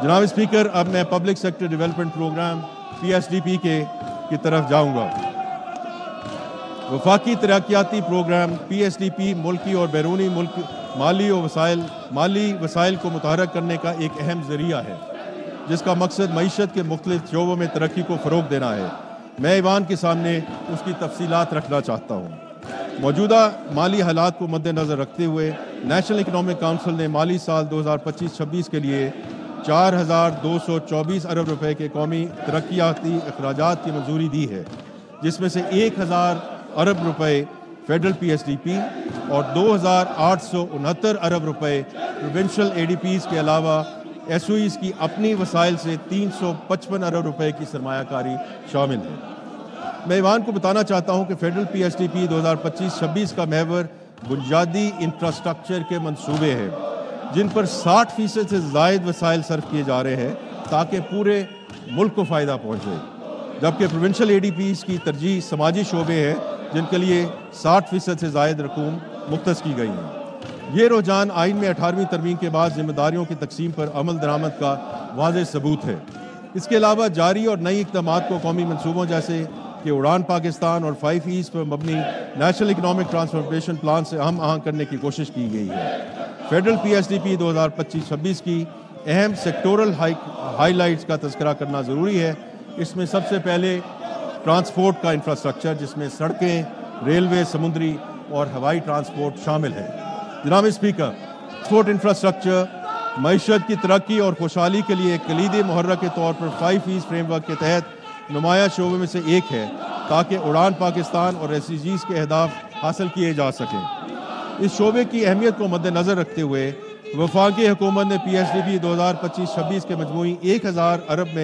جناب اسپیکر، اب میں public sector development programme PSDP کی طرف جاؤں گا۔ وفاقی ترقیاتی پروگرام PSDP ملکی اور بیرونی ملک مالی وسائل کو متحرک کرنے کا ایک اہم ذریعہ ہے، جس کا مقصد معیشت کے مختلف شعبوں میں ترقی کو فروغ دینا ہے۔ میں ایوان کے سامنے اس کی تفصیلات رکھنا چاہتا ہوں۔ موجودہ مالی حالات کو مد نظر رکھتے ہوئے نیشنل اکنامک کونسل نے مالی سال 2025-26 کے لیے 4,224 ارب روپے کے قومی ترقیاتی اخراجات کی منظوری دی ہے، جس میں سے 1,000 ارب روپے فیڈرل PSDP اور 2,869 ارب روپے پروونشل ADPs کے علاوہ SOEs کی اپنی وسائل سے 355 ارب روپے کی سرمایہ کاری شامل ہے۔ میں ایوان کو بتانا چاہتا ہوں کہ فیڈرل PSDP 2025-26 کا محور بنیادی انفراسٹرکچر کے منصوبے ہیں، جن پر 60% سے زائد وسائل صرف کیے جا رہے ہیں تاکہ پورے ملک کو فائدہ پہنچے، جبکہ پروونشل ADPs کی ترجیح سماجی شعبے ہیں جن کے لیے 60% سے زائد رقوم مختص کی گئی ہیں۔ یہ رجحان آئین میں 18ویں ترمیم کے بعد ذمہ داریوں کی تقسیم پر عمل درآمد کا واضح ثبوت ہے۔ اس کے علاوہ جاری اور نئی اقدامات کو قومی منصوبوں جیسے کہ اڑان پاکستان اور 5 E's پر مبنی نیشنل اکنامک ٹرانسفارمیشن پلان سے ہم آہنگ کرنے کی کوشش کی گئی ہے۔ فیڈرل PSDP 2025-26 کی اہم سیکٹورل ہائی لائٹس کا تذکرہ کرنا ضروری ہے۔ اس میں سب سے پہلے ٹرانسپورٹ کا انفراسٹرکچر، جس میں سڑکیں، ریلوے، سمندری اور ہوائی ٹرانسپورٹ شامل ہے۔ جناب اسپیکر، ٹرانسپورٹ انفراسٹرکچر معیشت کی ترقی اور خوشحالی کے لیے ایک کلیدی محرک کے طور پر 5 E's فریم ورک کے تحت نمایاں شعبے میں سے ایک ہے تاکہ اڑان پاکستان اور SDGs کے اہداف حاصل کیے جا سکیں۔ اس شعبے کی اہمیت کو مد نظر رکھتے ہوئے وفاقی حکومت نے PSDP 2025-26 کے مجموعی 1,000 ارب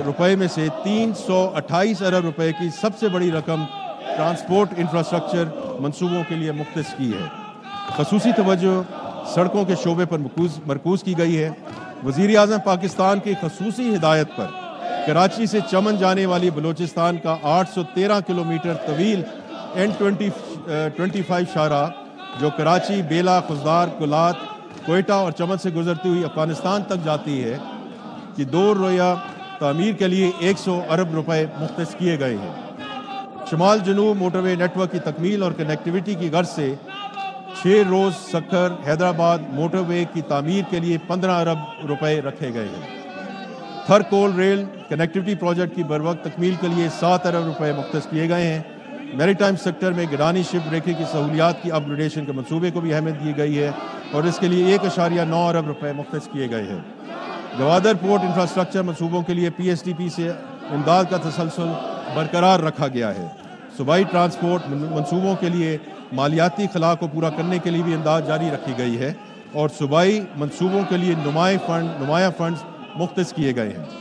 روپے میں سے 328 ارب روپے کی سب سے بڑی رقم ٹرانسپورٹ انفراسٹرکچر منصوبوں کے لیے مختص کی ہے۔ خصوصی توجہ سڑکوں کے شعبے پر مرکوز کی گئی ہے۔ وزیر اعظم پاکستان کی خصوصی ہدایت پر کراچی سے چمن جانے والی بلوچستان کا 813 کلومیٹر طویل N25 شاہراہ، جو کراچی، بیلا، خضدار، کولات، کوئٹہ اور چمن سے گزرتی ہوئی افغانستان تک جاتی ہے، کی 2 رویہ تعمیر کے لیے 100 ارب روپے مختص کیے گئے ہیں۔ شمال جنوب موٹر وے نیٹ ورک کی تکمیل اور کنیکٹیویٹی کی غرض سے 6 روز سکھر حیدرآباد موٹر وے کی تعمیر کے لیے 15 ارب روپے رکھے گئے ہیں۔ تھر کول ریل کنیکٹیویٹی پروجیکٹ کی بروقت تکمیل کے لیے 7 ارب روپے مختص کیے گئے ہیں۔ میری ٹائم سیکٹر میں گرانی شپ بریکنگ کی سہولیات کی اپ گریڈیشن کے منصوبے کو بھی اہمیت دی گئی ہے اور اس کے لیے 1.9 ارب روپے مختص کیے گئے ہیں۔ گوادر پورٹ انفراسٹرکچر منصوبوں کے لیے PSDP سے امداد کا تسلسل برقرار رکھا گیا ہے۔ صوبائی ٹرانسپورٹ منصوبوں کے لیے مالیاتی خلا کو پورا کرنے کے لیے بھی امداد جاری رکھی گئی ہے اور صوبائی منصوبوں کے لیے نمایاں فنڈز مختص کیے گئے ہیں۔